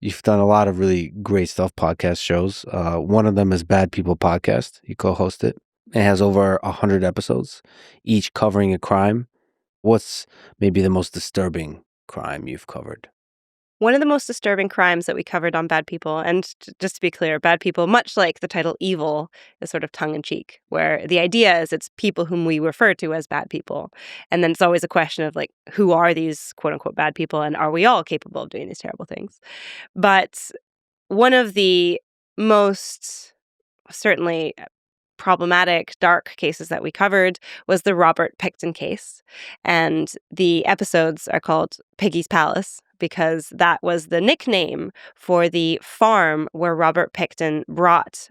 You've done a lot of really great stuff, podcast shows. One of them is Bad People Podcast. You co-host it. It has over 100 episodes, each covering a crime. What's maybe the most disturbing crime you've covered? One of the most disturbing crimes that we covered on Bad People, and just to be clear, Bad People, much like the title Evil, is sort of tongue-in-cheek, where the idea is it's people whom we refer to as bad people. And then it's always a question of, like, who are these quote-unquote bad people, and are we all capable of doing these terrible things? But one of the most certainly problematic, dark cases that we covered was the Robert Pickton case. And the episodes are called Piggy's Palace because that was the nickname for the farm where Robert Pickton brought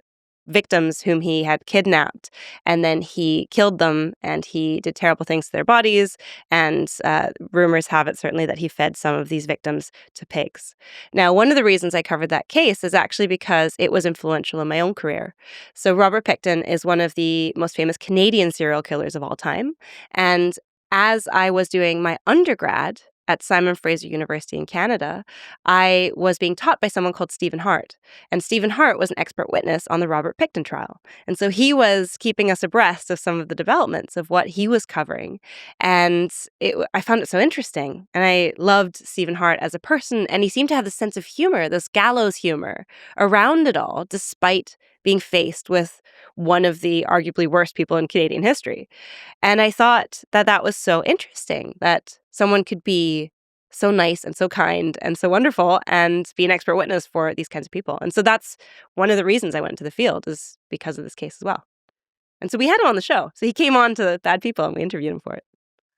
victims whom he had kidnapped, and then he killed them and he did terrible things to their bodies, and rumors have it certainly that he fed some of these victims to pigs. Now, one of the reasons I covered that case is actually because it was influential in my own career. So Robert Pickton is one of the most famous Canadian serial killers of all time, and as I was doing my undergrad at Simon Fraser University in Canada, I was being taught by someone called Stephen Hart. And Stephen Hart was an expert witness on the Robert Pickton trial. And so he was keeping us abreast of some of the developments of what he was covering. And I found it so interesting. And I loved Stephen Hart as a person. And he seemed to have this sense of humor, this gallows humor around it all, despite being faced with one of the arguably worst people in Canadian history. And I thought that that was so interesting, that someone could be so nice and so kind and so wonderful and be an expert witness for these kinds of people. And so that's one of the reasons I went into the field, is because of this case as well. And so we had him on the show. So he came on to Bad People and we interviewed him for it.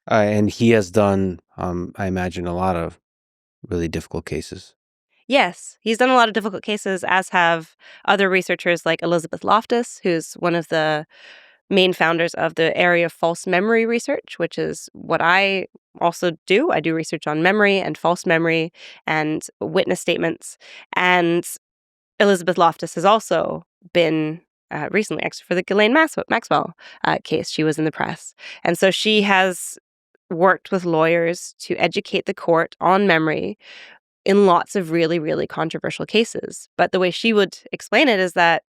And he has done, I imagine, a lot of really difficult cases. Yes, he's done a lot of difficult cases, as have other researchers like Elizabeth Loftus, who's one of the main founders of the area of false memory research, which is what I also do. I do research on memory and false memory and witness statements. And Elizabeth Loftus has also been recently extra for the Ghislaine Maxwell case. She was in the press. And so she has worked with lawyers to educate the court on memory in lots of really, really controversial cases. But the way she would explain it is that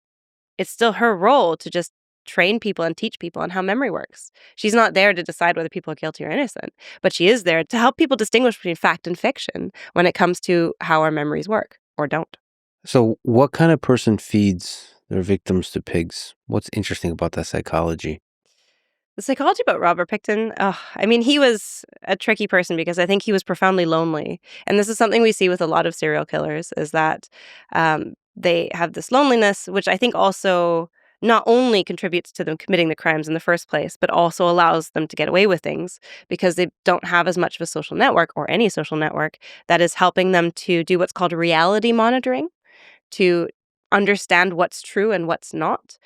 it's still her role to just train people and teach people on how memory works. She's not there to decide whether people are guilty or innocent, but she is there to help people distinguish between fact and fiction when it comes to how our memories work or don't. So what kind of person feeds their victims to pigs? What's interesting about that psychology? The psychology about Robert Pickton, I mean, he was a tricky person because I think he was profoundly lonely. And this is something we see with a lot of serial killers, is that they have this loneliness, which I think also not only contributes to them committing the crimes in the first place, but also allows them to get away with things because they don't have as much of a social network, or any social network, that is helping them to do what's called reality monitoring, to understand what's true and what's not.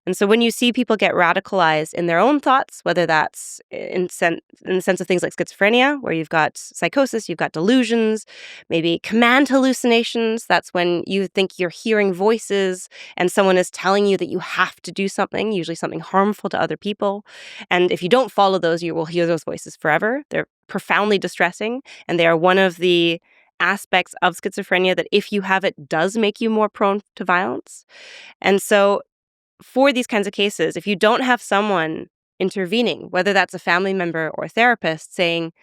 And so when you see people get radicalized in their own thoughts, whether that's in the sense of things like schizophrenia, where you've got psychosis, you've got delusions, maybe command hallucinations, that's when you think you're hearing voices and someone is telling you that you have to do something, usually something harmful to other people. And if you don't follow those, you will hear those voices forever. They're profoundly distressing, and they are one of the aspects of schizophrenia that, if you have it, does make you more prone to violence. And so for these kinds of cases, if you don't have someone intervening, whether that's a family member or a therapist, saying,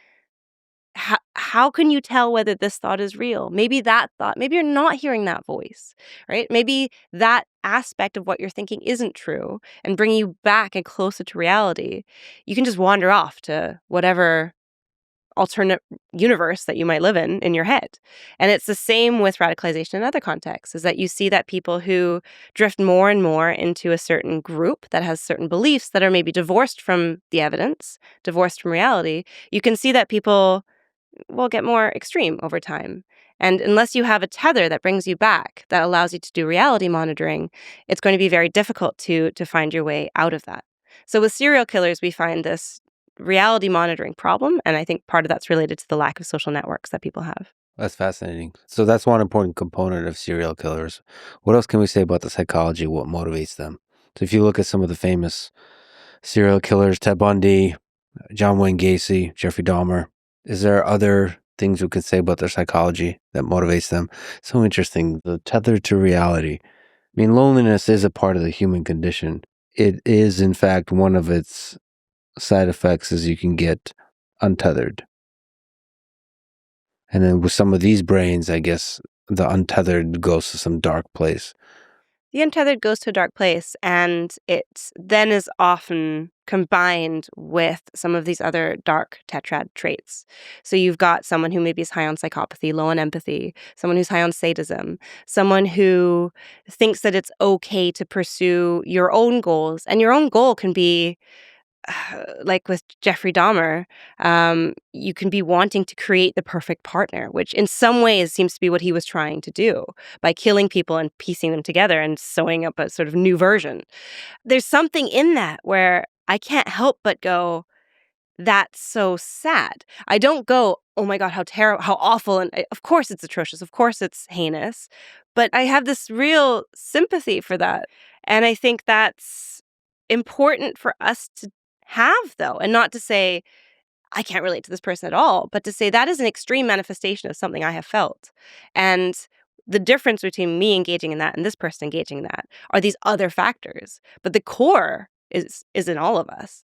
how can you tell whether this thought is real? Maybe that thought, maybe you're not hearing that voice, right? Maybe that aspect of what you're thinking isn't true, and bringing you back and closer to reality. You can just wander off to whatever alternate universe that you might live in your head. And it's the same with radicalization in other contexts, is that you see that people who drift more and more into a certain group that has certain beliefs that are maybe divorced from the evidence, divorced from reality, you can see that people will get more extreme over time. And unless you have a tether that brings you back, that allows you to do reality monitoring, it's going to be very difficult to find your way out of that. So with serial killers, we find this reality monitoring problem, and I think part of that's related to the lack of social networks that people have. That's fascinating. So that's one important component of serial killers. What else can we say about the psychology, what motivates them? So if you look at some of the famous serial killers, Ted Bundy, John Wayne Gacy, Jeffrey Dahmer, is there other things we can say about their psychology that motivates them. So interesting. The tether to reality. I mean, loneliness is a part of the human condition. It is, in fact, one of its side effects is you can get untethered. And then with some of these brains, I guess the untethered goes to some dark place. The untethered goes to a dark place, and it then is often combined with some of these other dark tetrad traits. So you've got someone who maybe is high on psychopathy, low on empathy, someone who's high on sadism, someone who thinks that it's okay to pursue your own goals, and your own goal can be like with Jeffrey Dahmer, you can be wanting to create the perfect partner, which in some ways seems to be what he was trying to do by killing people and piecing them together and sewing up a sort of new version. There's something in that where I can't help but go, that's so sad. I don't go, oh my God, how terrible, how awful. And of course it's atrocious. Of course it's heinous. But I have this real sympathy for that. And I think that's important for us to have, though, and not to say, I can't relate to this person at all, but to say that is an extreme manifestation of something I have felt. And the difference between me engaging in that and this person engaging in that are these other factors. But the core is in all of us.